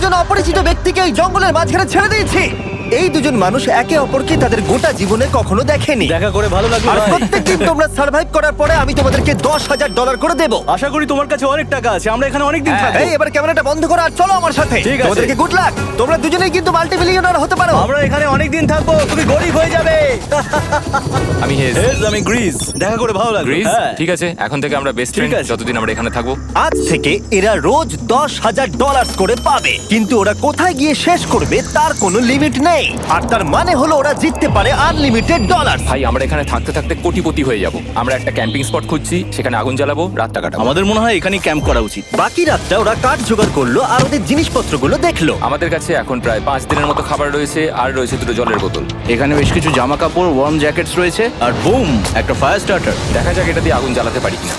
দুজন অপরিচিত ব্যক্তিকে এই জঙ্গলের মাঝখানে ছেড়ে দিয়েছি। এই দুজন মানুষ একে অপরকে তাদের গোটা জীবনে কখনো দেখেনি। দেখা করে ভালো লাগলো আর ভাই। প্রত্যেকদিন তোমরা সার্ভাইভ করার পরে আমি তোমাদেরকে $10,000 করে দেবো। আশা করি তোমার কাছে অনেক টাকা আছে, আমরা এখানে অনেক দিন থাকবো। এই এবার ক্যামেরাটা বন্ধ করো আর চলো আমার সাথে। ঠিক আছে। তোমাদেরকে গুড লাক। তোমরা দুজনেই কিন্তু মাল্টি মিলিয়নার হতে পারো। আমরা এখানে অনেক দিন থাকবো, তুমি গরিব হয়ে যাবে। আমি হেজ। আমি গ্রিস। দেখা করে ভালো লাগলো। গ্রিস হ্যাঁ। ঠিক আছে, এখন থেকে আমরা বেস্ট ঠিক ফ্রেন্ড আছে। যতদিন আমরা এখানে থাকবো। আজ থেকে এরা রোজ $10,000 করে পাবে, কিন্তু ওরা কোথায় গিয়ে শেষ করবে তার কোনো লিমিট নেই। আর তার মানে হলো ওরা জিততে পারে আনলিমিটেড ডলার। ভাই আমরা এখানে থাকতে থাকতে কোটিপতি হয়ে যাব। আমরা একটা ক্যাম্পিং স্পট খুঁজছি, সেখানে আগুন জ্বালাবো, রাতটা কাটাবো। আমাদের মনে হয় এখানেই ক্যাম্প করা উচিত। বাকি রাতটা ওরা কাঠ জোগাড় করলো আর ওদের জিনিসপত্রগুলো দেখলো। আমাদের কাছে এখন প্রায় 5 দিনের মতো খাবার রয়েছে, আর রয়েছে 2 জলের বোতল। এখানে বেশ কিছু জামা কাপড়, ওয়ার্ম জ্যাকেটস রয়েছে, আর বুম, একটা ফায়ার স্টার্টার। দেখা যাক এটা দিয়ে আগুন জ্বালাতে পারি কিনা।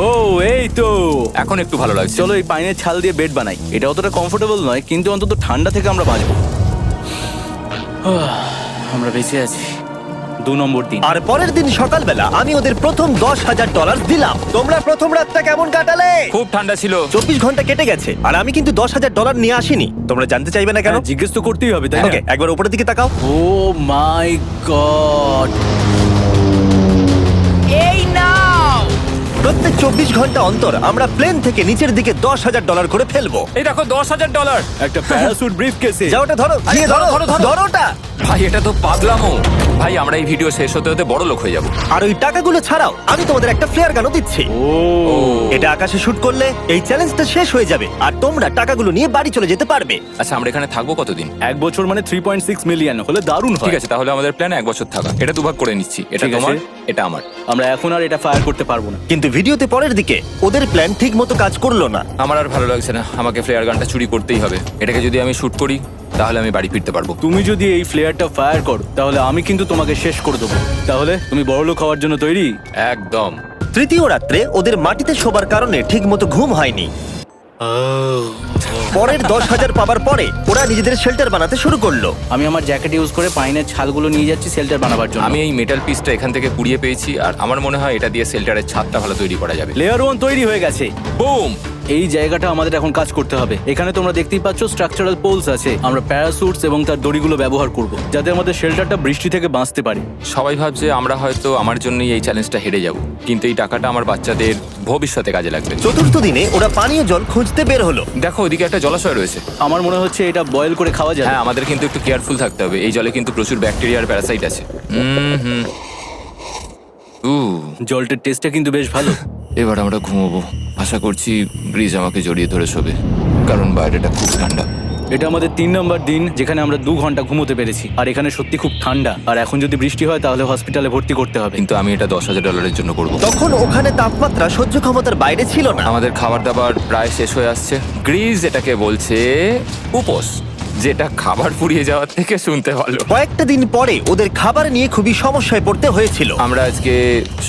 ও এই তো। এখন একটু ভালো লাগছে। চলো এই পাইনের ছাল দিয়ে বেড বানাই। এটা অতটা কমফোর্টেবল নয়, কিন্তু অন্তত ঠান্ডা থেকে আমরা বাঁচবো। আমরা বেঁচে আছি। 2 নম্বর দিন। আর পরের দিন সকালবেলা আমি ওদের প্রথম $10,000 দিলাম। তোমরা প্রথম রাতটা কেমন কাটালে? খুব ঠান্ডা ছিল। 24 ঘন্টা কেটে গেছে আর আমি কিন্তু $10,000 নিয়ে আসিনি। তোমরা জানতে চাইবে না কেন? হ্যাঁ, জিজ্ঞেস তো করতেই হবে, তাই না? ওকে, একবার উপরের দিকে তাকাও। ও মাই গড। প্রত্যেক 24 ঘন্টা অন্তর আমরা প্লেন থেকে নিচের দিকে $10,000 করে ফেলবো। এই দেখো $10,000। একটা প্যারাসুট ব্রিফকেসে। যা ওটা ধরো, গিয়ে ধরো, ধরো ওটা। ভাই এটা তো পাগলামো। ভাই আমরা এই ভিডিও শেষ হতে হতে বড় লোক হয়ে যাব। আর ওই টাকাগুলো ছাড়াও আমি তোমাদের একটা ফ্লেয়ার গানও দিচ্ছি। ও এটা আকাশে শুট করলে এই চ্যালেঞ্জটা শেষ হয়ে যাবে আর তোমরা টাকাগুলো নিয়ে বাড়ি চলে যেতে পারবে। আচ্ছা আমরা এখানে থাকবো কতদিন? 1 বছর মানে 3.6 মিলিয়ন হলে দারুণ হয়। ঠিক আছে, তাহলে আমাদের প্ল্যান 1 বছর থাকা। এটা দুভাগ করে নিচ্ছি, এটা ঠিক আছে। তোমার, এটা আমার। আমরা এখন আর এটা ফায়ার করতে পারবো না। কিন্তু ভিডিওতে পরের দিকে ওদের প্ল্যান ঠিক মতো কাজ করলো না। আমার আর ভালো লাগছে না, আমাকে ফ্লেয়ার গানটা চুরি করতেই হবে। এটাকে যদি আমি শুট করি তাহলে আমি বাড়ি ফিরতে পারবো। তুমি যদি এই ফ্লেয়ারটা ফায়ার করো তাহলে আমি কিন্তু তোমাকে শেষ করে দেবো। তাহলে তুমি বড়লোক হওয়ার জন্য তৈরি? একদম। তৃতীয় রাত্রে ওদের মাটিতে শোবার কারণে ঠিক মতো ঘুম হয়নি। পরের 10,000 পাবার পরে ওরা নিজেদের শেল্টার বানাতে শুরু করলো। আমি আমার জ্যাকেট ইউজ করে পাইনের ছালগুলো নিয়ে যাচ্ছি শেল্টার বানাবার জন্য। আমি এই মেটাল পিসটা এখান থেকে কুড়িয়ে পেয়েছি, আর আমার মনে হয় এটা দিয়ে শেল্টারের ছাদটা ভালো তৈরি করা যাবে। লেয়ার 1 তৈরি হয়ে গেছে। বুম। এই জায়গাটা আমাদের এখন কাজ করতে হবে। এখানে তোমরা দেখতেই পাচ্ছ স্ট্রাকচারাল পোলস আছে। আমরা প্যারাসুটস এবং তার দড়িগুলো ব্যবহার করব যাতে আমাদের শেল্টারটা বৃষ্টি থেকে বাঁচতে পারে। সবাই ভাবছে আমরা হয়তো আমার জন্যই এই চ্যালেঞ্জটা হেরে যাব, কিন্তু এই টাকাটা আমার বাচ্চাদের ভবিষ্যতে কাজে লাগবে। চতুর্থ দিনে ওরা পানীয় জল খুঁজতে বের হলো। দেখো ওদিকে একটা জলাশয় রয়েছে। আমার মনে হচ্ছে এটা বয়েল করে খাওয়া যায়। হ্যাঁ, আমাদের কিন্তু একটু কেয়ারফুল থাকতে হবে। এই জলে কিন্তু প্রচুর ব্যাকটেরিয়া আর প্যারাসাইট আছে। জলটার টেস্টটা কিন্তু বেশ ভালো। এবার আমরা ঘুমোবো। আশা করছি ব্রিজ আমাকে জড়িয়ে ধরে শোবে, কারণ বাইরেটা খুব ঠান্ডা। এটা আমাদের 3 নম্বর দিন যেখানে আমরা 2 ঘন্টা ঘুমোতে পেরেছি। আর এখানে সত্যি খুব ঠান্ডা। আর এখন যদি বৃষ্টি হয় তাহলে হসপিটালে ভর্তি করতে হবে। কিন্তু আমি এটা $10,000 জন্য করব। তখন ওখানে তাপমাত্রা সহ্য ক্ষমতার বাইরে ছিল না। আমাদের খাবার দাবার প্রায় শেষ হয়ে আসছে। গ্রিজ এটাকে বলছে উপোস, যেটা খাবার পুড়িয়ে যাওয়ার থেকে শুনতে ভালো। কয়েকটা দিন পরে ওদের খাবার নিয়ে খুবই সমস্যায় পড়তে হয়েছিল। আমরা আজকে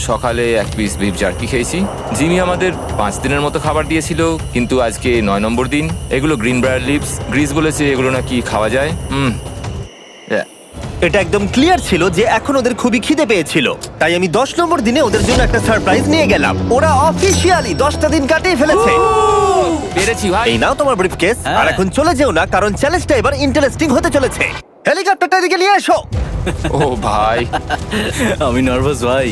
সকালে 1 পিস বিফ জার্কি খেয়েছি। জিমি আমাদের 5 দিনের মতো খাবার দিয়েছিল, কিন্তু আজকে 9 নম্বর দিন। এগুলো গ্রিন ব্রায়ার লিভস। গ্রিজ বলেছে এগুলো নাকি খাওয়া যায়। এটা একদম ক্লিয়ার ছিল যে এখন ওদের খুবই খিদে পেয়েছিল। তাই আমি 10 নম্বর দিনে ওদের জন্য একটা সারপ্রাইজ নিয়ে গেলাম। ওরা অফিসিয়ালি 10টা দিন কাটিয়ে ফেলেছে। পেরেছি ভাই। এই নাও তোমার ব্রিফকেস। হ্যাঁ। আর এখন চলে যেও না, কারণ চ্যালেঞ্জটা এবার ইন্টারেস্টিং হতে চলেছে। হেলিকপ্টারটা এদিকে নিয়ে এসো। ও ভাই, আমি নার্ভাস ভাই।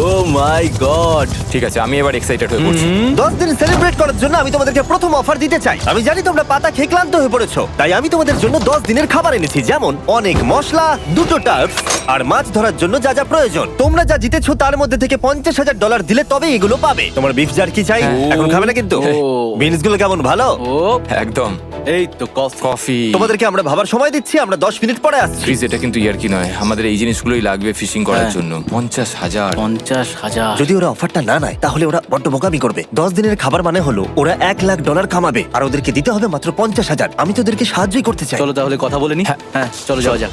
ও মাই গড। ঠিক আছে, আমি এবার এক্সাইটেড হয়ে পড়ছি। 10 দিন সেলিব্রেট করার জন্য আমি তোমাদেরকে প্রথম অফার দিতে চাই। আমি জানি তোমরা পাতা খেয়ে ক্লান্ত হয়ে পড়েছো, তাই আমি তোমাদের জন্য 10 দিনের খাবার এনেছি, যেমন অনেক মশলা, 2টো টার্ফ আর মাছ ধরার জন্য যা যা প্রয়োজন। তোমরা যা জিতেছো তার মধ্যে থেকে $50,000 দিলে তবে এগুলো পাবে। তোমার বিফ জার্কি চাই? এখন খাবে না কিন্তু? ও। বিনস গুলো কেমন ভালো? ও একদম। এই তো কফি। কফি। তোমাদেরকে আমরা ভাবার সময় দিচ্ছি, আমরা 10 মিনিট পরে আসছি। প্লিজ, এটা কিন্তু ইয়ার কি নয়। আমাদের এই জিনিসগুলোই লাগবে ফিশিং করার হ্যাঁ। জন্য। 50,000। 50,000। যদি ওরা অফারটা না নেয় তাহলে ওরা বড্ড বোকামি করবে। 10 দিনের খাবার মানে হলো ওরা $1,00,000 কামাবে আর ওদেরকে দিতে হবে মাত্র 50,000। আমি তো ওদেরকে সাহায্যই করতে চাই। চলো তাহলে কথা বলে নি। হ্যাঁ চলো যাওয়া যাক।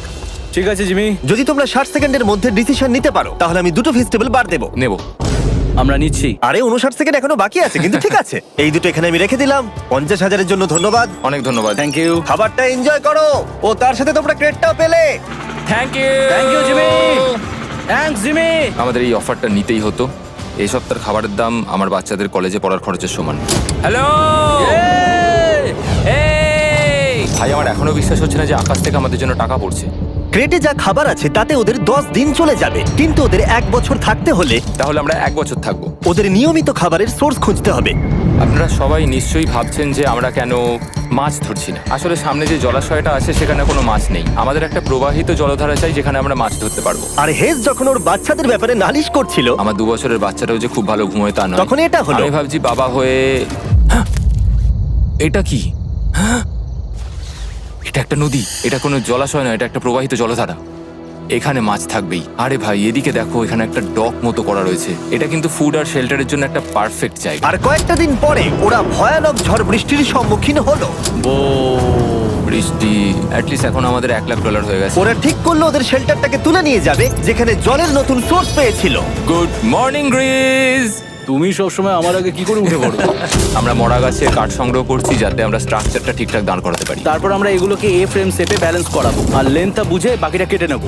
ঠিক আছে জিমি। যদি তোমরা 60 সেকেন্ডের মধ্যে ডিসিশন নিতে পারো তাহলে আমি 2টো ভেজিটেবল বার দেবো। নেব। আমরা নিচ্ছি। আরে 59 সেকেন্ড এখনো বাকি আছে, কিন্তু ঠিক আছে। এই দুটো এখানে আমি রেখে দিলাম। 50,000-এর জন্য ধন্যবাদ। অনেক ধন্যবাদ। Thank you. খাবারটা এনজয় করো। ও তার সাথে তোমরা ক্রেডটাও পেলে। Thank you. Thank you Jimmy. Thanks Jimmy. আমাদের এই অফারটা নিতেই হতো। এই সপ্তাহের খাবারের দাম আমার বাচ্চাদের কলেজে পড়ার খরচের সমান। হ্যালো। এখনো বিশ্বাস হচ্ছে না যে আকাশ থেকে আমাদের জন্য টাকা পড়ছে। ক্রেটে যা খাবার আছে তাতে ওদের 10 দিন চলে যাবে, কিন্তু ওদের 1 বছর থাকতে হলে তাহলে আমরা 1 বছর থাকবো। ওদের নিয়মিত খাবারের সোর্স খুঁজতে হবে। আপনারা সবাই নিশ্চয়ই ভাবছেন যে আমরা কেন মাছ ধরছি না। আসলে সামনে যে জলাশয়টা আছে সেখানে কোনো মাছ নেই। আমাদের একটা প্রবাহিত জলধারা চাই যেখানে আমরা মাছ ধরতে পারবো। আর হেজ যখন ওর বাচ্চাদের ব্যাপারে নালিশ করছিল, আমার 2 বছরের বাচ্চাটাও যে খুব ভালো ঘুমোয় তা নয়। তখন এটা হলো। আমি ভাবছি বাবা হয়ে এটা কি? এটা একটা নদী, এটা কোনো জলাশয় নয়, এটা একটা প্রবাহিত জলধারা। এখানে মাছ থাকবেই। আরে ভাই এদিকে দেখো, এখানে একটা ডক মতো করা রয়েছে। এটা কিন্তু ফুড আর শেল্টারের জন্য একটা পারফেক্ট জায়গা। আর কয়েকটা দিন পরে ওরা ভয়ানক ঝড় বৃষ্টির সম্মুখীন হলো। বৃষ্টি অ্যাটলিস্ট এখন আমাদের $1,00,000 হয়ে গেছে। ওরা ঠিক করলো ওদের শেল্টারটাকে তুলে নিয়ে যাবে, যেখানে জলের নতুন সোর্স পেয়েছিল। Good morning Greece. তুমি সবসময় আমার আগে কি করে উঠে পড়ো? আমরা মরা গাছের কাঠ সংগ্রহ করছি যাতে আমরা স্ট্রাকচারটা ঠিকঠাক দাঁড় করাতে পারি। তারপর আমরা এগুলোকে এ ফ্রেম শেপে ব্যালেন্স করাবো আর লেন্থটা বুঝে বাকিটা কেটে নেবো।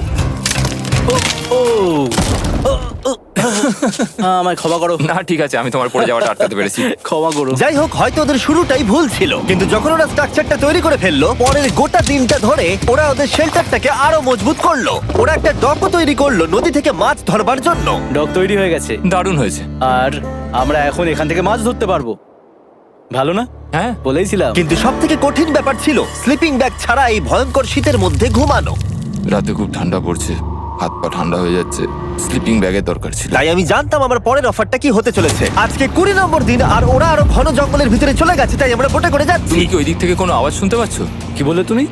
আমায় ক্ষমা করো। না ঠিক আছে, আমি তোমার পড়ে যাওয়াটা আটকাতে পেরেছি। ক্ষমা করো। যাই হোক, হয়তো ওদের শুরুটাই ভুল ছিল, কিন্তু যখন ওরা স্ট্রাকচারটা তৈরি করে ফেললো, পরের গোটা দিনটা ধরে ওরা ওদের শেল্টারটাকে আরো মজবুত করলো। ওরা একটা ডকও তৈরি করলো নদী থেকে মাছ ধরবার জন্য। ডক তৈরি হয়ে গেছে দারুণ হয়েছে। আর আমরা এখন এখান থেকে মাছ ধরতে পারবো। ভালো না? হ্যাঁ বলেইছিলাম। কিন্তু সব থেকে কঠিন ব্যাপার ছিল স্লিপিং ব্যাগ ছাড়া এই ভয়ঙ্কর শীতের মধ্যে ঘুমানো। রাতে খুব ঠান্ডা পড়ছে, হাত পা ঠান্ডা হয়ে যাচ্ছে। স্লিপিং ব্যাগের দরকার ছিল। তাই আমি জানতাম আমার পরের অফারটা কি হতে চলেছে। আজকে 20 নম্বর দিন, আর ওরা আরো ঘন জঙ্গলের ভিতরে চলে গেছে, তাই আমরা বোটে করে যাচ্ছি। তুমি কি ওই দিক থেকে কোনো আওয়াজ শুনতে পাচ্ছ? কি বলে তুমি?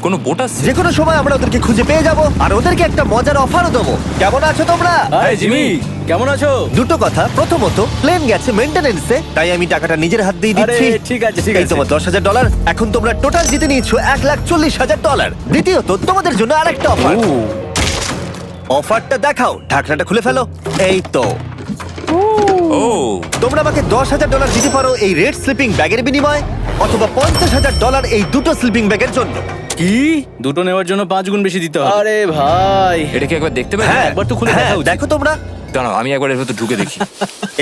কোনো বোট আসছে? যে কোনো সময় আমরা ওদেরকে খুঁজে পেয়ে যাব, আর ওদেরকে একটা মজার অফারও দেবো। কেমন আছো তোমরা? এই জিমি, কেমন আছো? দুটো কথা, প্রথমত প্লেন গেছে মেইনটেনেন্সে, তাই আমি টাকাটা নিজের হাত দিয়ে আরে দিচ্ছি। ঠিক আছে ঠিক এই আছে। তোমার $10,000। এখন তোমরা টোটাল জিতে নিয়েছো $1,40,000। দ্বিতীয়ত তোমাদের জন্য আরেকটা অফার। অফারটা দেখাও, ঢাকনাটা খুলে ফেলো। এই তো, ও তোমরা আমাকে $10,000 দিতে পারো এই রেড স্লিপিং ব্যাগের বিনিময়ে, অথবা $50,000 এই দুটো স্লিপিং ব্যাগের জন্য। কি? দুটো নেওয়ার জন্য 5 গুণ বেশি দিতে হবে? আরে ভাই, এটা কি একবার দেখতে পারি? হ্যাঁ, একবার তো খুলে হ্যাঁ, দেখা উচিত। দেখো তোমরা। দাঁড়াও আমি একবার এর ভেতর ঢুকে দেখি।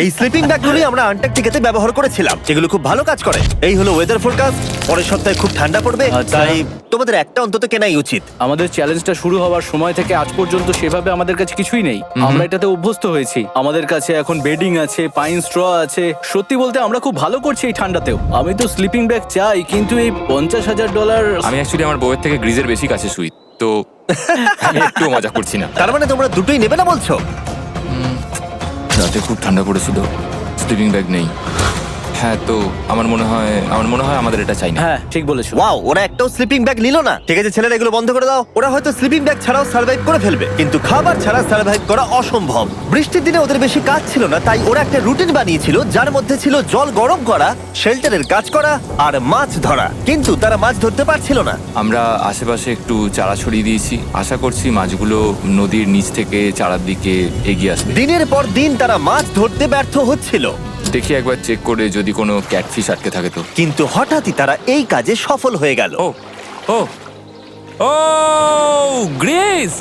এই স্লিপিং ব্যাগগুলি আমরা আন্টার্কটিকাতে ব্যবহার করেছিলাম, এগুলো খুব ভালো কাজ করে। এই হলো ওয়েদার ফোরকাস্ট, পরের সপ্তাহে খুব ঠান্ডা পড়বে, আচ্ছা। তাই তোমাদের একটা অন্তত কেনাই উচিত। আমাদের চ্যালেঞ্জটা শুরু হওয়ার সময় থেকে আজ পর্যন্ত সেভাবে আমাদের কাছে কিছুই নেই। আমরা এটাতে অভ্যস্ত হয়েছি। আমাদের কাছে এখন বেডিং আছে, পাইন স্ট্র আছে। সত্যি বলতে আমরা খুব ভালো করছি এই ঠান্ডাতেও। আমি তো স্লিপিং ব্যাগ চাই, কিন্তু এই $50,000। আমি অ্যাকচুয়ালি আমার বউয়ের থেকে গ্রিজের বেশি কাছে শুই, তো আমি একটু মজা করছি না। তার মানে তোমরা দুটোই নেবে না বলছো? রাতে খুব ঠান্ডা পড়েছিল, স্লিপিং ব্যাগ নেই। হ্যাঁ, তো আমার মনে হয় আমাদের এটা চাই না। হ্যাঁ ঠিক বলেছো। ওয়াও, ওরা একটাও স্লিপিং ব্যাগ নিল না। ঠিক আছে ছেলেরা, এগুলো বন্ধ করে দাও। ওরা হয়তো স্লিপিং ব্যাগ ছাড়াও সার্ভাইভ করে ফেলবে, কিন্তু খাবার ছাড়া সার্ভাইভ করা অসম্ভব। বৃষ্টির দিনে ওদের বেশি কাজ ছিল না, তাই ওরা একটা রুটিন বানিয়েছিল যার মধ্যে ছিল জল গরম করা, শেল্টারের কাজ করা আর মাছ ধরা। কিন্তু তারা মাছ ধরতে পারছিল না। আমরা আশেপাশে একটু চারা ছড়িয়ে দিয়েছি, আশা করছি মাছগুলো নদীর নিচ থেকে চারার দিকে এগিয়ে আসবে। দিনের পর দিন তারা মাছ ধরতে ব্যর্থ হচ্ছিল, দেখি একবার চেক করে যদি কোনো ক্যাটফিশ আটকে থাকে তো। কিন্তু হঠাৎই তারা এই কাজে সফল হয়ে গেল। ও ও ও গ্রেস,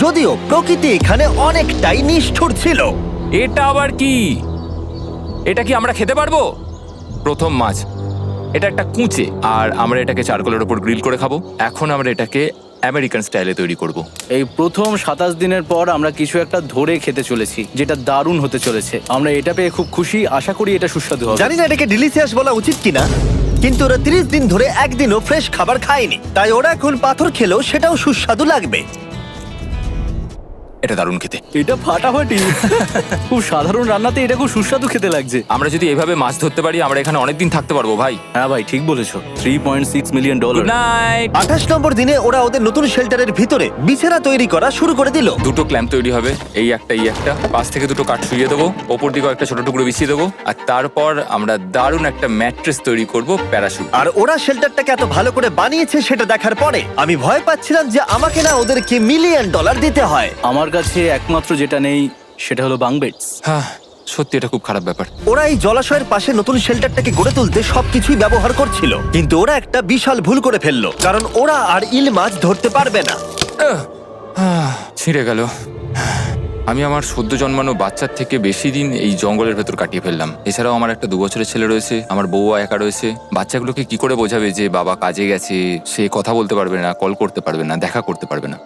যদিও প্রকৃতি এখানে অনেকটাই নিষ্ঠুর ছিল। এটা আবার কি? এটা কি আমরা খেতে পারবো? প্রথম মাছ। এটা একটা কুঁচে, আর আমরা এটাকে চারকোলের ওপর গ্রিল করে খাবো। এখন আমরা এটাকে আমেরিকান স্টাইলে তৈরি করব। এই প্রথম 27 দিনের পর আমরা কিছু একটা ধরে খেতে চলেছি, যেটা দারুণ হতে চলেছে। আমরা এটা পেয়ে খুব খুশি, আশা করি এটা সুস্বাদু হবে। জানি না এটাকে ডিলিশিয়াস বলা উচিত কিনা, কিন্তু ওরা 30 দিন ধরে একদিনও ফ্রেশ খাবার খায়নি, তাই ওরা এখন পাথর খেলেও সেটাও সুস্বাদু লাগবে। এটা দারুণ খেতে। এটা ফাটাফাটি। খুব সাধারণ রান্নাতে এটা খুব সুস্বাদু খেতে লাগছে। আমরা যদি এভাবে মাছ ধরতে পারি, আমরা এখানে অনেকদিন থাকতে পারবো ভাই। হ্যাঁ ভাই ঠিক বলেছো। $3.6 মিলিয়ন। Good night. 28 নম্বর দিনে ওরা ওদের নতুন শেল্টারের ভিতরে বিছানা তৈরি করা শুরু করে দিল। দুটো ক্ল্যাম্প তৈরি হবে, এই একটা পাশ থেকে দুটো কাঠ শুইয়ে দেবো, ওপর দিকে একটা ছোট টুকরো বিছিয়ে দেবো, আর তারপর আমরা দারুণ একটা ম্যাট্রেস তৈরি করব প্যারাশুট। আর ওরা শেল্টারটাকে এত ভালো করে বানিয়েছে সেটা দেখার পরে আমি ভয় পাচ্ছিলাম যে আমাকে না ওদেরকে $1 মিলিয়ন দিতে হয়। আমার কাছে একমাত্র যেটা নেই সেটা হলো বাঙ্ক বেডস। হ্যাঁ সত্যি এটা খুব খারাপ ব্যাপার। ওরা এই জলাশয়ের পাশে নতুন শেল্টারটাকে গড়ে তুলতে সবকিছুই ব্যবহার করছিল, কিন্তু ওরা একটা বিশাল ভুল করে ফেললো, কারণ ওরা আর ইল মাছ ধরতে পারবে না। ছিঁড়ে গেল। আমি আমার সদ্য জন্মানো বাচ্চার থেকে বেশি দিন এই জঙ্গলের ভেতর কাটিয়ে ফেললাম। এছাড়াও আমার একটা 2 বছরের ছেলে রয়েছে, আমার বউ একা রয়েছে। বাচ্চাগুলোকে কি করে বোঝাবে যে বাবা কাজে গেছে, সে কথা বলতে পারবে না, কল করতে পারবে না, দেখা করতে পারবে না।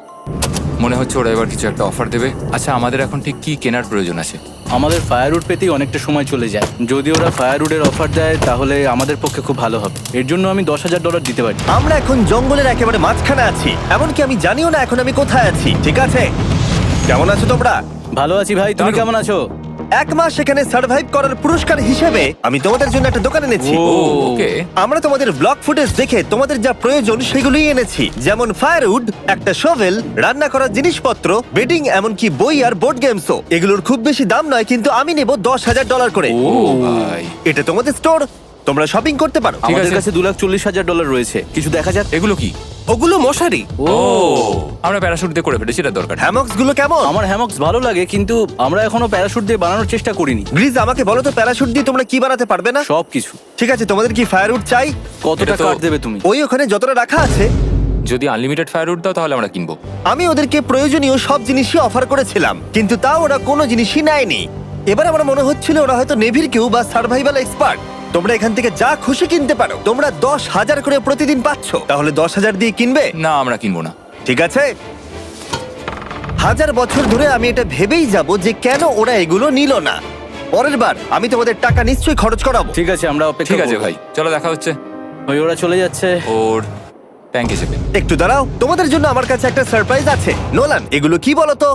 মনে হচ্ছে ওরা এবার কিছু একটা অফার দেবে। আচ্ছা, আমাদের এখন ঠিক কি কেনার প্রয়োজন আছে? আমাদের ফায়ারউড পেতেই অনেকটা সময় চলে যায়। যদি ওরা ফায়ারউডের অফার দেয় তাহলে আমাদের পক্ষে খুব ভালো হবে। এর জন্য আমি $10,000 দিতে পারি। আমরা এখন জঙ্গলের একেবারে মাঝখানে আছি, এমনকি আমি জানিও না এখন আমি কোথায় আছি। ঠিক আছে, কেমন আছো তোমরা? ভালো আছি ভাই, তুমি দারুণ। কেমন আছো? 1 মাস এখানে সার্ভাইভ করার পুরস্কার হিসেবে আমি তোমাদের জন্য একটা দোকান এনেছি। ও। ওকে। আমরা তোমাদের ব্লগ ফুটেজ দেখে তোমাদের যা প্রয়োজন সেগুলোই এনেছি, যেমন ফায়ারউড, একটা শোভেল, রান্না করার জিনিসপত্র, বেডিং, এমনকি বই আর বোর্ড গেমসও। এগুলোর খুব বেশি দাম নয়, কিন্তু আমি নেব $10,000 করে। ও ভাই, এটা তোমাদের স্টোর, তোমরা শপিং করতে পারো। ঠিক আমাদের আছে। কাছে $2,40,000 রয়েছে। কিছু দেখা যাক। এগুলো কি? ওগুলো মশারি। ও, আমরা প্যারাশুট দিয়ে করে ফেলেছি, এটা দরকার। হ্যামক্স গুলো কেমন? আমার হ্যামক্স ভালো লাগে, কিন্তু আমরা এখনো প্যারাশুট দিয়ে বানানোর চেষ্টা করিনি। গ্রিজ, আমাকে বলো তো, প্যারাশুট দিয়ে তোমরা কি বানাতে পারবে না? সবকিছু। ঠিক আছে, তোমাদের কি ফায়ারউড চাই? কতটা এটা তো- কাট দেবে তুমি? ওই ওখানে যতটা রাখা আছে। যদি আনলিমিটেড ফায়ারউড দাও তাহলে আমরা কিনবো। আমি ওদেরকে প্রয়োজনীয় সব জিনিসই অফার করেছিলাম, কিন্তু তাও ওরা কোনো জিনিসই নেয়নি। এবার আমার মনে হচ্ছিল ওরা হয়তো নেভির কেউ বা সার্ভাইভাল এক্সপার্ট। তোমরা এখান থেকে যা খুশি কিনতে পারো। তোমরা 10,000 করে প্রতিদিন পাচ্ছ, তাহলে 10,000 দিয়ে কিনবে? না, আমরা কিনবো না। ঠিক আছে। 1000 বছর ধরে আমি এটা ভেবেই যাব যে কেন ওরা এগুলো নিল না। পরের বার আমি তোমাদের টাকা নিশ্চয়ই খরচ করাবো। ঠিক আছে, আমরা অপেক্ষা ঠিক আছে করব। ভাই, চলো দেখা হচ্ছে। ওই ওরা চলে যাচ্ছে। ওর ব্যাংক হিসেবে। একটু দাঁড়াও, তোমাদের জন্য আমার কাছে একটা সারপ্রাইজ আছে। নোলান, এগুলো কি বলো তো?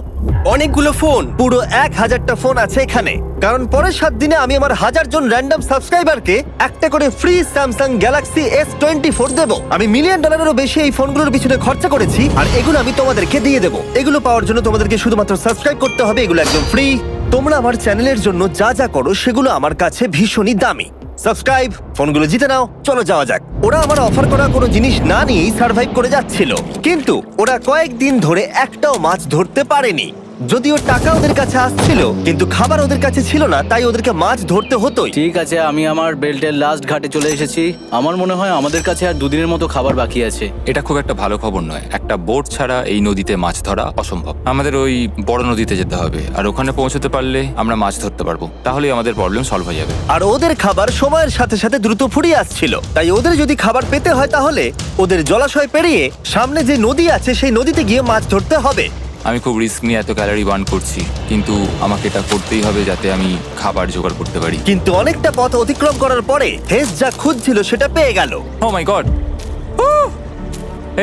অনেকগুলো ফোন। পুরো 1000টা ফোন আছে এখানে, কারণ পরের 7 দিনে আমি আমার 1000 জন র্যান্ডম সাবস্ক্রাইবারকে একটা করে ফ্রি স্যামসাং গ্যালাক্সি S24 দেবো। আমি $1 মিলিয়নেরও বেশি এই ফোনগুলোর পিছনে খরচা করেছি, আর এগুলো আমি তোমাদেরকে দিয়ে দেবো। এগুলো পাওয়ার জন্য তোমাদেরকে শুধুমাত্র সাবস্ক্রাইব করতে হবে, এগুলো একদম ফ্রি। তোমরা আমার চ্যানেলের জন্য যা যা করো সেগুলো আমার কাছে ভীষণই দামি। সাবস্ক্রাইব, ফোনগুলো জিতে নাও। চলো যাওয়া যাক। ওরা আমার অফার করা কোনো জিনিস না নিয়েই সার্ভাইভ করে যাচ্ছিল, কিন্তু ওরা কয়েকদিন ধরে একটাও মাছ ধরতে পারেনি। যদিও টাকা ওদের কাছে আসছিল, কিন্তু খাবার ওদের কাছে ছিল না, তাই ওদেরকে মাছ ধরতে হতোই। ঠিক আছে, আমি আমার বেল্টের লাস্ট ঘাটে চলে এসেছি। আমার মনে হয় আমাদের কাছে আর 2 দিনের মতো খাবার বাকি আছে। এটা খুব একটা ভালো খবর নয়। একটা বোট ছাড়া এই নদীতে মাছ ধরা অসম্ভব। আমাদের ওই বড় নদীতে যেতে হবে, আর ওখানে পৌঁছতে পারলে আমরা মাছ ধরতে পারবো। তাহলেই আমাদের প্রবলেম সলভ হয়ে যাবে। আর ওদের খাবার সময়ের সাথে সাথে দ্রুত ফুরিয়ে আসছিল, তাই ওদের যদি খাবার পেতে হয় তাহলে ওদের জলাশয় পেরিয়ে সামনে যে নদী আছে সেই নদীতে গিয়ে মাছ ধরতে হবে। আমি খুব রিস্ক নিয়ে এত ক্যালোরি বার্ন করছি, কিন্তু আমাকে এটা করতেই হবে যাতে আমি খাবার জোগাড় করতে পারি। কিন্তু অনেকটা পথ অতিক্রম করার পরে হেস যা খুঁজছিল সেটা পেয়ে গেল। ও মাই গড!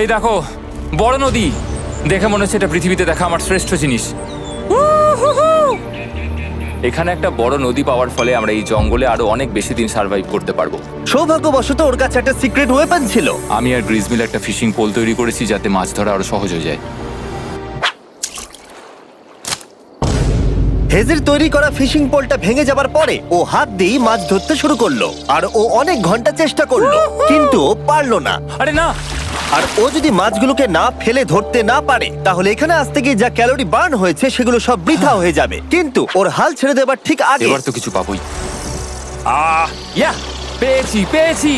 এই দেখো, বড় নদী। দেখে মনে হচ্ছে এটা পৃথিবীতে দেখা আমার শ্রেষ্ঠ জিনিস। এখানে একটা বড় নদী পাওয়ার ফলে আমরা এই জঙ্গলে আরো অনেক বেশি দিন সার্ভাইভ করতে পারবো। সৌভাগ্যবশত ওর কাছে একটা সিক্রেট ওয়েপন ছিল। আমি আর গ্রিজমিল একটা ফিশিং পোল তৈরি করেছি যাতে মাছ ধরা আরো সহজ হয়ে যায়। হেজের তৈরি করা ফিশিং পোলটা ভেঙে যাবার পরে ও হাত দিয়ে মাছ ধরতে শুরু করলো, আর ও অনেক ঘন্টা চেষ্টা করলো, কিন্তু ও পারলো না। আরে না! আর ও যদি মাছগুলোকে না ফেলে ধরতে না পারে তাহলে এখানে আসতে গিয়ে যা ক্যালোরি বার্ন হয়েছে সেগুলো সব বৃথা হয়ে যাবে। কিন্তু ওর হাল ছেড়ে দেবার ঠিক আগে এবার তো কিছু পাবোই। ইয়া! পেয়েছি পেয়েছি!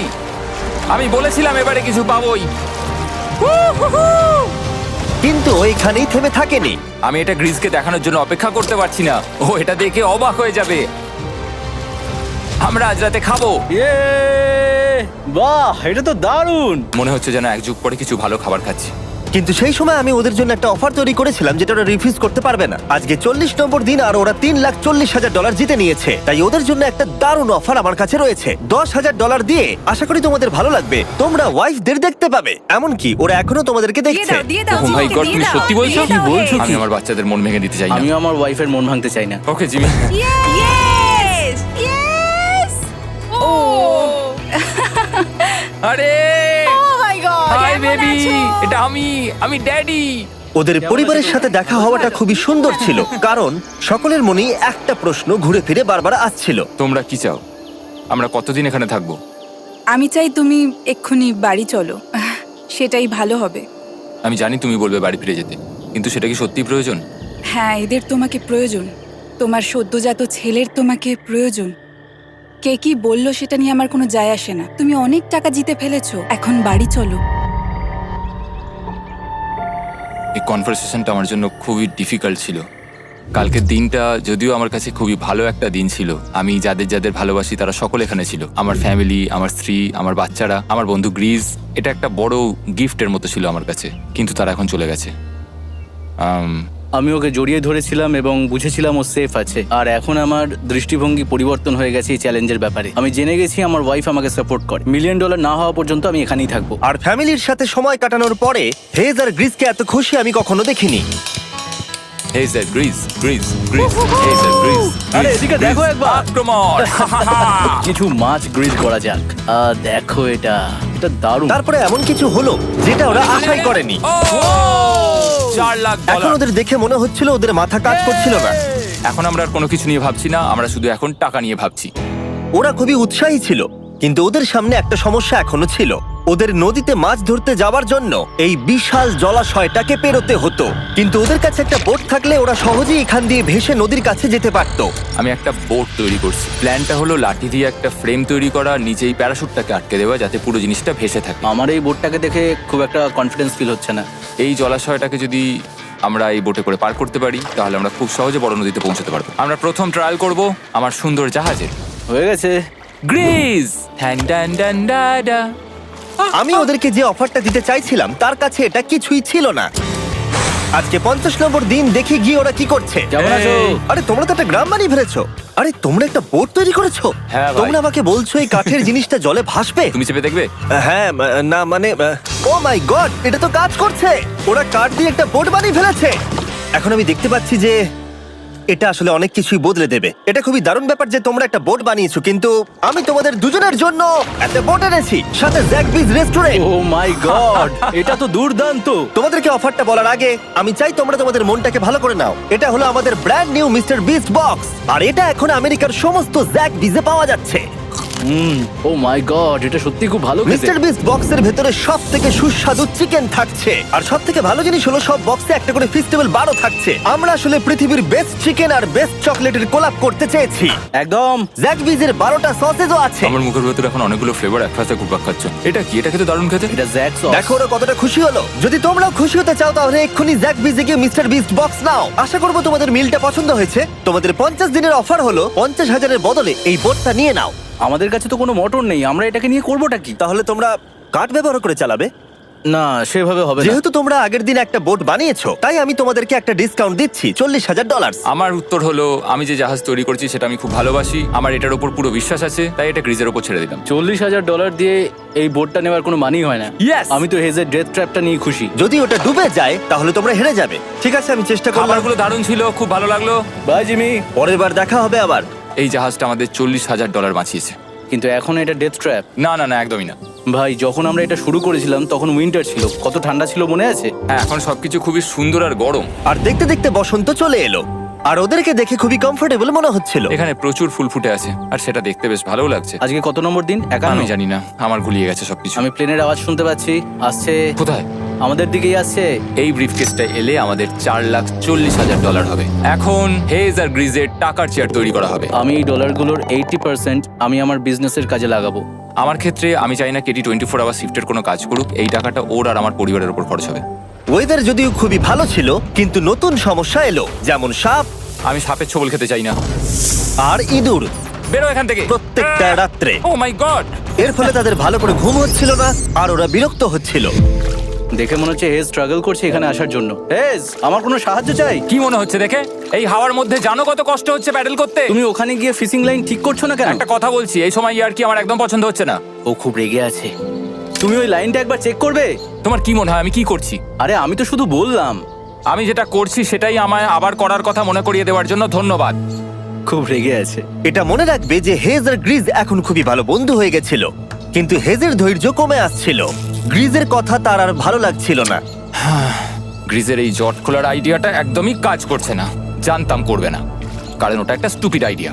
আমি বলেছিলাম এবারে কিছু পাবোই। কিন্তু ও এখানেই থেমে থাকেনি। আমি এটা গ্রিজকে দেখানোর জন্য অপেক্ষা করতে পারছি না। ও এটা দেখে অবাক হয়ে যাবে। আমরা আজ রাতে খাবো। ইয়ে! বাহ, এটা তো দারুণ। মনে হচ্ছে যেন এক যুগ পরে কিছু ভালো খাবার খাচ্ছি। কিন্তু সেই সময় আমি ওদের জন্য একটা অফার তৈরি করেছিলাম যেটা ওরা রিফিউজ করতে পারবে না। আজকে 40 নম্বর দিন আর ওরা $3,40,000 জিতে নিয়েছে, তাই ওদের জন্য একটা দারুণ অফার আমার কাছে রয়েছে। $10,000 দিয়ে আশা করি তোমাদের ভালো লাগবে। তোমরা ওয়াইফদের দেখতে পাবে, এমনকি ওরা এখনো তোমাদেরকে দেখছে। ও মাই গড, তুমি সত্যি বলছো? কি বলছো? আমি আমার বাচ্চাদের মন ভেঙে দিতে চাই না। আমিও আমার ওয়াইফের মন ভাঙতে চাই না। Okay Jimmy. Yes! Yes! Oh! আরে Oh my God! হাই কেমন বেবি, আছো? এটা আমি ড্যাডি। ওদের পরিবারের সাথে দেখা হওয়াটা খুবই সুন্দর ছিল, কারণ সকলের মনেই একটা প্রশ্ন ঘুরে ফিরে বারবার আসছিল। তোমরা কি চাও? আমরা কতদিন এখানে থাকবো? আমি চাই তুমি এক্ষুনি বাড়ি চলো, সেটাই ভালো হবে। আমি জানি তুমি বলবে বাড়ি ফিরে যেতে, কিন্তু সেটা কি সত্যি প্রয়োজন? হ্যাঁ, এদের তোমাকে প্রয়োজন। তোমার সদ্যজাত ছেলের তোমাকে প্রয়োজন। কে কি বললো সেটা নিয়ে আমার কোনো যায় আসে না। তুমি অনেক টাকা জিতে ফেলেছো, এখন বাড়ি চলো। এই কনভারসেশনটা আমার জন্য খুবই ডিফিকাল্ট ছিল। কালকের দিনটা যদিও আমার কাছে খুবই ভালো একটা দিন ছিল। আমি যাদের যাদের ভালোবাসি তারা সকলে এখানে ছিল, আমার ফ্যামিলি, আমার স্ত্রী, আমার বাচ্চারা, আমার বন্ধু গ্রিজ। এটা একটা বড় গিফটের মতো ছিল আমার কাছে, কিন্তু তারা এখন চলে গেছে। আমি ওকে জড়িয়ে ধরেছিলাম এবং বুঝেছিলাম ও সেফ আছে। আর এখন আমার দৃষ্টিভঙ্গি পরিবর্তন হয়ে গেছে এই চ্যালেঞ্জের ব্যাপারে। আমি জেনে গেছি আমার ওয়াইফ আমাকে সাপোর্ট করে। $1 মিলিয়ন না হওয়া পর্যন্ত আমি এখানেই থাকবো। আর ফ্যামিলির সাথে সময় কাটানোর পরে হেজ আর গ্রিসকে এত খুশি আমি কখনো দেখিনি। হেজার গ্রিজ গ্রিজ গ্রিজ হেজার গ্রিজ। আরে এদিকে দেখো একবার। আক্রমণ! কিছু মাছ গ্রিল করা যাক। দেখো এটা দারুণ। তারপরে এমন কিছু হলো যেটা ওরা আশাই করেনি। ও! 4 লাখ এখন ডলার। ওদের দেখে মনে হচ্ছিল ওদের মাথা কাজ করছিল না। এখন আমরা আর কোনো কিছু নিয়ে ভাবছি না, আমরা শুধু এখন টাকা নিয়ে ভাবছি। ওরা খুবই উৎসাহী ছিল, কিন্তু ওদের সামনে একটা সমস্যা এখনো ছিল। ওদের নদীতে মাছ ধরতে যাওয়ার জন্য এই বিশাল জলাশয়টাকে পেরোতে হতো, কিন্তু ওদের কাছে একটা বোট থাকলে ওরা সহজেই এখান দিয়ে ভেসে নদীর কাছে যেতে পারতো। আমি একটা বোট তৈরি করছি। প্ল্যানটা হলো লাঠি দিয়ে একটা ফ্রেম তৈরি করা, নিচেই প্যারাশুটটাকে আটকে দেওয়া, যাতে পুরো জিনিসটা ভেসে থাকে। আমার এই বোটটাকে দেখে খুব একটা কনফিডেন্স ফিল হচ্ছে না। এই জলাশয়টাকে যদি আমরা এই বোটে করে পার করতে পারি তাহলে আমরা খুব সহজে বড় নদীতে পৌঁছতে পারবো। আমরা প্রথম ট্রায়াল করব আমার সুন্দর জাহাজের। হয়ে গেছে। গ্রিজ ঠ্যান ড্যান ড্যান ডা ডা। আমি ওদেরকে যে অফারটা দিতে চাইছিলাম তার কাছে এটা কিছুই ছিল না। আজকে 50 নম্বর দিন, দেখি গিয়ে ওরা কি করছে। কেমন আছো? এই। আরে তোমরা তো একটা গ্রাম বানিয়ে ফেলেছো। আরে তোমরা একটা বোট তৈরি করেছো? হ্যাঁ ভাই। তোমরা আমাকে বলছো এই কাঠের জিনিসটা জলে ভাসবে? তুমি চেপে দেখবে? হ্যাঁ, না মানে ও মাই গড, এটা তো কাজ করছে। ওরা কাঠ দিয়ে একটা বোট বানিয়ে ফেলেছে। এখন আমি দেখতে পাচ্ছি যে এটা আসলে অনেক কিছুই বদলে দেবে। এটা খুবই দারুণ ব্যাপার যে তোমরা একটা বোট বানিয়েছো, কিন্তু আমি তোমাদের দুজনের জন্য একটা বোট এনেছি, সাথে জ্যাকবিজ রেস্টুরেন্ট। ও মাই গড, এটা তো দুর্দান্ত। তোমাদেরকে অফারটা বলার আগে আমি চাই তোমরা তোমাদের মনটাকে ভালো করে নাও। এটা হলো আমাদের brand new Mister Beast box, আর এটা এখন আমেরিকার সমস্ত জ্যাকবিজে পাওয়া যাচ্ছে। ও মাই গড, এটা সত্যি খুব ভালো খেতে। মিস্টার বিস্ট বক্সের ভেতরে সব থেকে সুস্বাদু চিকেন থাকছে, আর সব থেকে ভালো জিনিস হলো সব বক্সে একটা করে ফেস্টিভ্যাল বারও থাকছে। আমরা আসলে পৃথিবীর বেস্ট চিকেন আর বেস্ট চকলেটের কোলাপ করতে চেয়েছি। একদম। জ্যাকবিজের 12টা সসেজও আছে। আমার মুখের ভেতরে এখন অনেকগুলো ফ্লেভার একসাথে ঘুরপাক খাচ্ছে। এটা কি? এটা খেতে দারুণ খেতে। এটা জ্যাক সস। দেখো ওরা কতটা খুশি হলো। যদি তোমরাও খুশি হতে চাও তাহলে এক্ষুনি জ্যাকবিজে গিয়ে মিস্টার বিস্ট বক্স নাও। আশা করবো তোমাদের মিলটা পছন্দ হয়েছে। তোমাদের 50 দিনের অফার হলো 50,000-এর বদলে এই বোটটা নিয়ে নাও। আমাদের কাছে তো কোনো মোটর নেই, আমরা এটাকে নিয়ে করবোটা কি? তাহলে তোমরা কাঠ ব্যবহার করে চালাবে? না, সেভাবে হবে না। যেহেতু তোমরা আগের দিন একটা বোট বানিয়েছো, তাই আমি তোমাদেরকে একটা ডিসকাউন্ট দিচ্ছি, $40,000। আমার উত্তর হলো আমি যে জাহাজ তৈরি করছি সেটা আমি খুব ভালোবাসি, আমার এটার উপর পুরো বিশ্বাস আছে, তাই এটা গ্রিজের উপর ছেড়ে দিলাম। $40,000 দিয়ে এই বোটটা নেওয়ার কোনো মানেই হয় না। Yes! আমি তো হেজের ডেথ ট্র্যাপটা নিয়ে খুশি। যদি ওটা ডুবে যায় তাহলে তোমরা হেরে যাবে। ঠিক আছে, আমি চেষ্টা করলাম। খাবারগুলো দারুণ ছিল, খুব ভালো লাগলো। Bye Jimmy. পরের বার দেখা হবে আবার। এই জাহাজটা আমাদের $40,000 বাঁচিয়েছে। কিন্তু এখন এটা ডেথ ট্র্যাপ। না না না, একদমই না। ভাই, যখন আমরা এটা শুরু করেছিলাম তখন উইন্টার ছিল, কত ঠান্ডা ছিল মনে আছে? হ্যাঁ, এখন সবকিছু খুবই সুন্দর আর গরম। আর দেখতে দেখতে বসন্ত চলে এলো, আর ওদেরকে দেখে খুবই কমফোর্টেবল মনে হচ্ছিল। এখানে প্রচুর ফুল ফুটে আছে আর সেটা দেখতে বেশ ভালোও লাগছে। আজকে কত নম্বর দিন? আমি 51। জানি না, আমার গুলিয়ে গেছে সবকিছু। আমি প্লেনের আওয়াজ শুনতে পাচ্ছি, আসছে। কোথায়? আমাদের দিকেই আসছে। এই ব্রিফকেসটা এলে আমাদের $4,40,000 হবে। এখন হেজ আর গ্রিজের টাকার চেয়ার তৈরি করা হবে। আমি এই ডলারগুলোর 80% আমি আমার বিজনেসের কাজে লাগাবো। আমার ক্ষেত্রে আমি চাই না কেটি 24 আওয়ার শিফটের কোনো কাজ করুক। এই টাকাটা ওর আর আমার পরিবারের উপর খরচ হবে। ওয়েদার যদিও খুবই ভালো ছিল, কিন্তু নতুন সমস্যা এলো, যেমন সাপ আমি সাপের ছোবল খেতে চাই না। আর ইঁদুর বেরো এখান থেকে প্রত্যেকটা রাত্রে। ও মাই গড! এর ফলে তাদের ভালো করে ঘুম হচ্ছিল না, আর ওরা বিরক্ত হচ্ছিল। দেখে মনে হচ্ছে হেজ স্ট্রাগল করছে এখানে আসার জন্য। হেজ, আমার কোনো সাহায্য চাই? কি মনে হচ্ছে দেখে? এই হাওয়ার মধ্যে জানো কত কষ্ট হচ্ছে প্যাডেল করতে? তুমি ওখানে গিয়ে ফিশিং লাইন ঠিক করছো না কেন? একটা কথা বলছি, এই সময় ইয়ার কি আমার একদম পছন্দ হচ্ছে না। ও খুব রেগে আছে। তুমি ওই লাইনটা একবার চেক করবে? তোমার কি মনে হয় আমি কি করছি? আরে আমি তো শুধু বললাম। আমি যেটা করছি সেটাই আমায় আবার করার কথা মনে করিয়ে দেওয়ার জন্য ধন্যবাদ। খুব রেগে আছে। এটা মনে রাখবে যে হেজ আর গ্রিজ এখন খুবই ভালো বন্ধু হয়ে গেছিল, কিন্তু হেজের ধৈর্য কমে আসছিল। গ্রিজের কথা তার আর ভালো লাগছিল না। গ্রিজের এই জট খোলার আইডিয়াটা একদমই কাজ করছে না। জানতাম করবে না, কারণ ওটা একটা স্টুপিড আইডিয়া।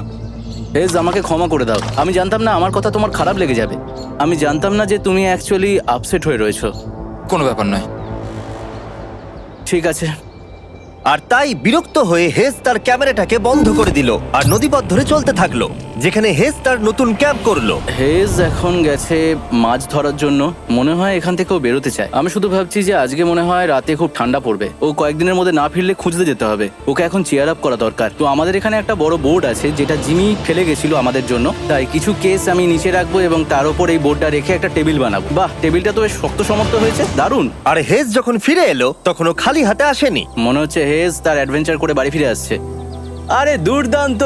হেজ, আমাকে ক্ষমা করে দাও। আমি জানতাম না আমার কথা তোমার খারাপ লেগে যাবে। আমি জানতাম না যে তুমি অ্যাকচুয়ালি আপসেট হয়ে রয়েছো। কোনো ব্যাপার নয়। ঠিক আছে। আর তাই বিরক্ত হয়ে হেজ তার ক্যামেরাটাকে বন্ধ করে দিল আর নদীপথ ধরে চলতে থাকলো। যেখানে হেজ তার নতুন ক্যাম্প করলো। হেজ এখন গেছে মাছ ধরার জন্য, মনে হয় এখান থেকেও বেরোতে চায়। আমি শুধু ভাবছি যে আজকে মনে হয় রাতে খুব ঠান্ডা পড়বে, ও কয়েকদিনের মধ্যে না ফিরলে খুঁজতে যেতে হবে। ওকে এখন চেয়ার আপ করা দরকার। তো আমাদের এখানে একটা বড় বোর্ড আছে যেটা জিমি ফেলে গেছিল আমাদের জন্য, তাই কিছু কেস আমি নিচে রাখবো এবং তার উপর এই বোর্ডটা রেখে একটা টেবিল বানাবো। বাহ, টেবিলটা তো বেশ শক্ত সমর্থ হয়েছে, দারুণ। আর হেজ যখন ফিরে এলো তখন ও খালি হাতে আসেনি। মনে হচ্ছে হেজ তার অ্যাডভেঞ্চার করে বাড়ি ফিরে আসছে। আরে দুর্দান্ত!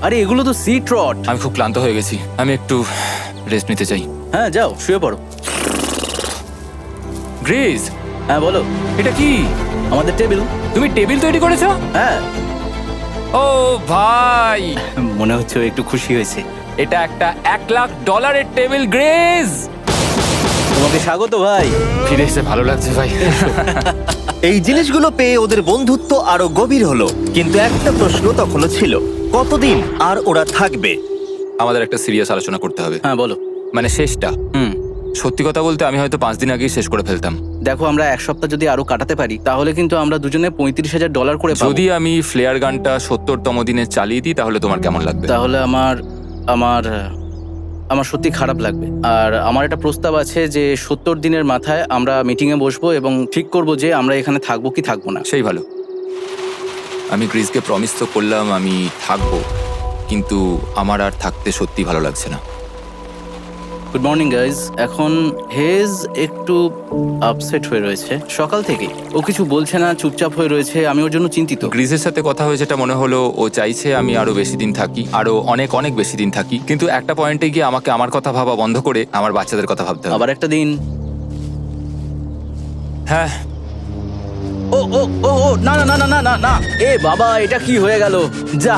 আরে এগুলো তো সি ট্রট। আমি খুব ক্লান্ত হয়ে গেছি, আমি একটু রেস্ট নিতে চাই। হ্যাঁ যাও শুয়ে পড়ো। গ্রেস, হ্যাঁ বলো। এটা কি? আমাদের টেবিল। তুমি টেবিল তৈরি করেছো? হ্যাঁ, ও ভাই, মনে হচ্ছে ও একটু খুশি হয়েছে। এটা একটা $1,00,000 টেবিল। গ্রেস, তোমাকে স্বাগত ভাই। ফিরে এসে ভালো লাগছে ভাই। এই জিনিসগুলো পেয়ে ওদের বন্ধুত্ব আরো গভীর হলো, কিন্তু একটা প্রশ্ন তখনও ছিল, কতদিন আর ওরা থাকবে? আমাদের একটা সিরিয়াস আলোচনা করতে হবে, হ্যাঁ বলো। মানে শেষটা। সত্যি কথা বলতে আমি হয়তো 5 দিন আগেই শেষ করে ফেলতাম। দেখো, আমরা এক সপ্তাহ যদি আরো কাটাতে পারি তাহলে কিন্তু আমরা দুজনে $35,000 করে পাবো। যদি আমি ফ্লেয়ার গানটা 70তম দিনে চালিয়ে দিই তাহলে তোমার কেমন লাগবে? তাহলে আমার আমার আমার সত্যি খারাপ লাগবে। আর আমার একটা প্রস্তাব আছে যে 70 দিনের মাথায় আমরা মিটিংয়ে বসবো এবং ঠিক করব যে আমরা এখানে থাকবো কি থাকবো না। সেই ভালো। আমি গ্রিসকে প্রমিস তো করলাম আমি থাকবো, কিন্তু আমার আর থাকতে সত্যি ভালো লাগছে না। Good morning guys. এখন হেজ একটু আপসেট হয়ে রয়েছে সকাল থেকে। ও কিছু বলছে না, চুপচাপ হয়ে রয়েছে। আমি ওর জন্য চিন্তিত। গ্রিসের সাথে কথা হয়েছে, এটা মনে হলো ও চাইছে আমি আরো বেশি দিন থাকি, আরো অনেক অনেক বেশি দিন থাকি। কিন্তু একটা পয়েন্টে গিয়ে আমাকে আমার কথা ভাবা বন্ধ করে আমার বাচ্চাদের কথা ভাবতে হবে। আবার একটা দিন। হ্যাঁ, ও ও ও ও না না না না না না না, এ বাবা, এটা কি হয়ে গেল? যা,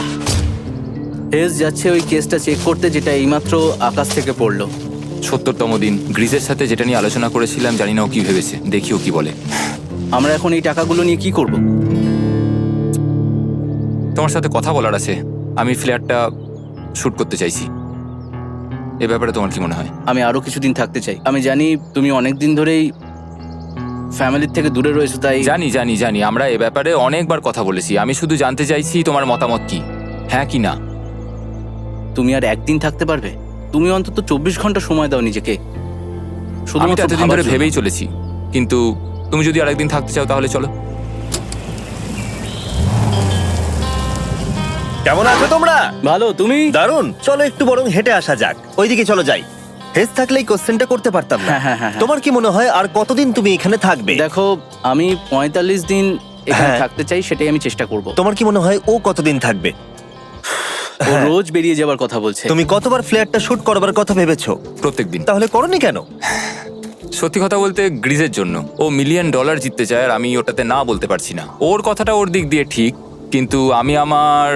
হেজ যাচ্ছে ওই কেসটা চেক করতে যেটা এইমাত্র আকাশ থেকে পড়লো। 70তম দিন। গ্রিসের সাথে যেটা নিয়ে আলোচনা করেছিলাম, জানি না ও কি ভেবেছে, দেখি ও কি বলে। আমরা এখন এই টাকাগুলো নিয়ে কি করব? তোমার সাথে কথা বলার আছে। আমি ফ্ল্যাটটা শুট করতে চাইছি। এ ব্যাপারে তোমার কি মনে হয়? আমি আরো কিছুদিন থাকতে চাই। আমি জানি তুমি অনেক দিন ধরেই ফ্যামিলির থেকে দূরে রয়েছো, তাই জানি জানি জানি, আমরা এ ব্যাপারে অনেকবার কথা বলেছি। আমি শুধু জানতে চাইছি তোমার মতামত কি, হ্যাঁ কি না। তুমি আর একদিন থাকতে পারবে? তুমি অন্তত 24 ঘন্টা সময় দাও নিজেকে। আমি তো শুধুমাত্র এতদিন ধরে ভেবেই চলেছি, কিন্তু তুমি যদি আরেকদিন থাকতে চাও তাহলে চলো। কেমন আছো তোমরা? ভালো, তুমি? দারুণ। চলো একটু বরং হেঁটে আসা যাক, ওইদিকে চলো যাই। হেজ থাকলে এই কোশ্চেনটা করতে পারতাম না। হ্যাঁ। তোমার কি মনে হয় আর কতদিন তুমি এখানে থাকবে? দেখো, আমি 45 দিন এখানে হ্যাঁ। থাকতে চাই, সেটাই আমি চেষ্টা করব। তোমার কি মনে হয় ও কতদিন থাকবে? ও রোজ বেরিয়ে যাবার কথা বলছে। তুমি কতবার ফ্ল্যাটটা শুট করবার কথা ভেবেছো? প্রত্যেকদিন। তাহলে করনি কেন? সত্যি কথা বলতে গ্রিজের জন্য। ও $1 মিলিয়ন জিততে চায় আর আমি ওটাতে না বলতে পারছি না। ওর কথাটা ওর দিক দিয়ে ঠিক, কিন্তু আমি আমার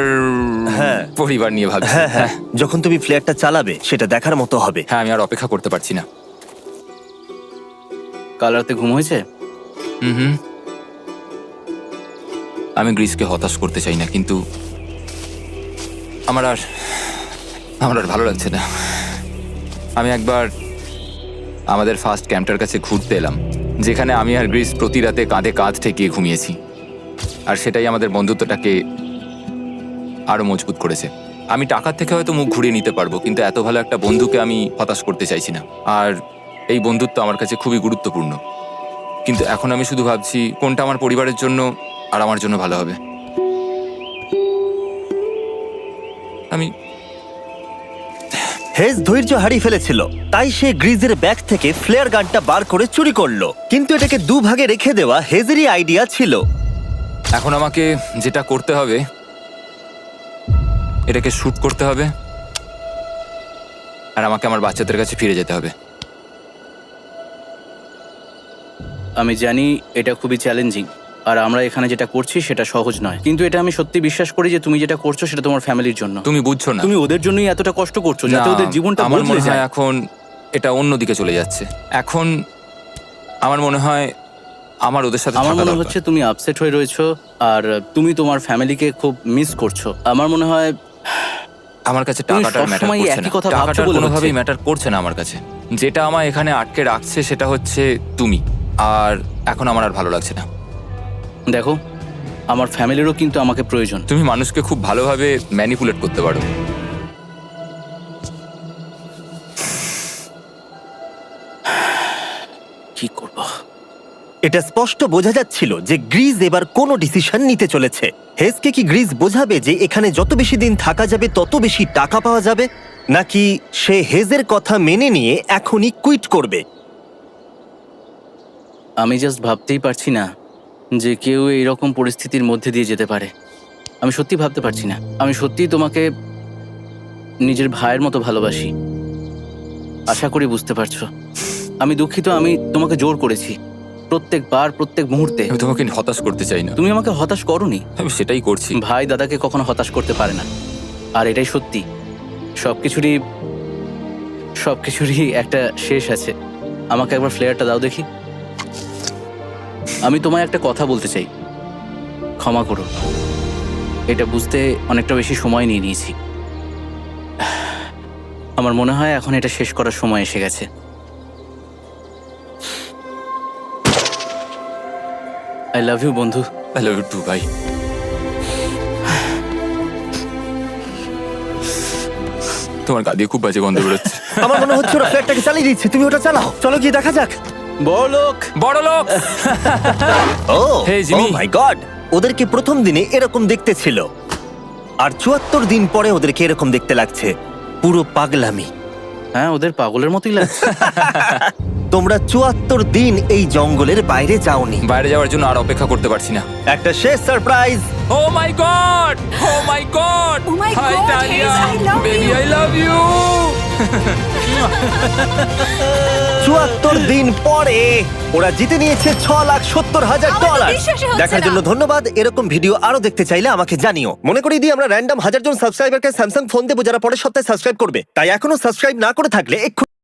হ্যাঁ। পরিবার নিয়ে ভাবছি। হ্যাঁ, যখন তুমি ফ্ল্যাটটা চালাবে সেটা দেখার মতো হবে। হ্যাঁ, আমি আর অপেক্ষা করতে পারছি না। কাল রাতে ঘুম হয়েছে? হুম। আমি গ্রিসকে হতাশ করতে চাই না, কিন্তু আমার আর ভালো লাগছে না। আমি একবার আমাদের ফার্স্ট ক্যাম্পটার কাছে ঘুরতে এলাম, যেখানে আমি আর গ্রিস প্রতি রাতে কাঁধে কাঁধ ঠেকিয়ে ঘুমিয়েছি, আর সেটাই আমাদের বন্ধুত্বটাকে আরো মজবুত করেছে। আমি টাকার থেকে হয়তো মুখ ঘুরিয়ে নিতে পারবো, কিন্তু এত ভালো একটা বন্ধুকে আমি হতাশ করতে চাইছি না। আর এই বন্ধুত্ব আমার কাছে খুবই গুরুত্বপূর্ণ। কিন্তু এখন আমি শুধু ভাবছি কোনটা আমার পরিবারের জন্য আর আমার জন্য ভালো হবে। আমি হেজ ধৈর্য হারিয়ে ফেলেছিল, তাই সে গ্রিজের ব্যাগ থেকে ফ্লেয়ার গানটা বার করে চুরি করলো। কিন্তু এটাকে দুভাগে রেখে দেওয়া হেজেরই আইডিয়া ছিল। এখন আমাকে যেটা করতে হবে, এটাকে শুট করতে হবে, আর আমাকে আমার বাচ্চাদের কাছে ফিরে যেতে হবে। আমি জানি এটা খুবই চ্যালেঞ্জিং, আর আমরা এখানে যেটা করছি সেটা সহজ নয়, কিন্তু এটা আমি সত্যি বিশ্বাস করি যে তুমি যেটা করছো সেটা তোমার ফ্যামিলির জন্য। তুমি বুঝছো না, তুমি ওদের জন্যই এতটা কষ্ট করছো যাতে না, ওদের জীবনটা আমার বদলে মনে হয় যায়। এখন এটা অন্যদিকে চলে যাচ্ছে। এখন আমার মনে হয় আমার ওদের সাথে আমার থাকা মনে দরকার। হচ্ছে তুমি আপসেট হয়ে রয়েছো আর তুমি তোমার ফ্যামিলিকে খুব মিস করছো। আমার মনে হয় আমার কাছে তুমি টাকাটার ম্যাটার সবসময় করছে একই না, কথা ভাবছো টাকাটার বলে কোনোভাবেই হচ্ছে। ম্যাটার করছে না আমার কাছে। যেটা আমায় এখানে আটকে রাখছে সেটা হচ্ছে তুমি, আর এখন আমার আর ভালো লাগছে না। দেখো, আমার ফ্যামিলিরও কিন্তু আমাকে প্রয়োজন। তুমি মানুষকে খুব ভালোভাবে ম্যানিপুলেট করতে পারো, কি করব? এটা স্পষ্ট বোঝা যাচ্ছিল যে গ্রিজ এবার কোনো ডিসিশন নিতে চলেছে। হেজকে কি গ্রিজ বোঝাবে যে এখানে যত বেশি দিন থাকা যাবে তত বেশি টাকা পাওয়া যাবে, নাকি সে হেজের কথা মেনে নিয়ে এখনই কুইট করবে? আমি জাস্ট ভাবতেই পারছি না যে কেউ এইরকম পরিস্থিতির মধ্যে দিয়ে যেতে পারে। আমি সত্যি ভাবতে পারছি না। আমি সত্যিই তোমাকে নিজের ভাইয়ের মতো ভালোবাসি। আশা করি বুঝতে পারছো। আমি দুঃখিত, আমি তোমাকে জোর করেছি প্রত্যেকবার, প্রত্যেক মুহূর্তে। আমি তোমাকে হতাশ করতে চাই না, তুমি আমাকে হতাশ করোনি। আমি সেটাই করছি। ভাই দাদাকে কখনো হতাশ করতে পারে না, আর এটাই সত্যি। সবকিছুরই একটা শেষ আছে। আমাকে একবার ফ্লেয়ারটা দাও দেখি। আমি তোমায় একটা কথা বলতে চাই, ক্ষমা করো। এটা বুঝতে অনেকটা বেশি সময় নিয়ে নিয়েছি। আমার মনে হয় এখন এটা শেষ করার সময় এসে গেছে। আই লাভ ইউ বন্ধু। আই লাভ ইউ টু ভাই। তোমার গা দিয়ে খুব বাজে গন্ধ বেরোচ্ছে। আমার মনে হচ্ছে ওরা ফ্ল্যাটটাকে চালিয়ে দিচ্ছে, তুমি ওটা চালাও। চলো গিয়ে দেখা যাক। বড়লোক। বড় লোক। ও Hey, Jimmy. মাই গড, ওদেরকে প্রথম দিনে এরকম দেখতে ছিল, আর ৭৪ দিন পরে ওদেরকে এরকম দেখতে লাগছে। পুরো পাগলামি। হ্যাঁ, ওদের পাগলের মতোই লাগছে। তোমরা ৭৪ দিন এই জঙ্গলের বাইরে যাওনি। বাইরে যাওয়ার জন্য আর অপেক্ষা করতে পারছি না। একটা শেষ surprise. Oh my God, oh my God, Oh my hi God, Dalia, Hayes, I love baby you. I love you. ৭৪ দিন পরে ওরা জিতে নিয়েছে $৬,৭০,০০০। আমার তো বিশ্বাসই হচ্ছে দেখার না। জন্য ধন্যবাদ। এরকম ভিডিও আরো দেখতে চাইলে আমাকে জানিও। মনে করিয়ে দিই, আমরা র্যান্ডম 1000 জন সাবস্ক্রাইবারকে স্যামসাং ফোন দেবো যারা পরের সপ্তাহে সাবস্ক্রাইব করবে। তাই এখনো সাবস্ক্রাইব না করে থাকলে এক্ষুনি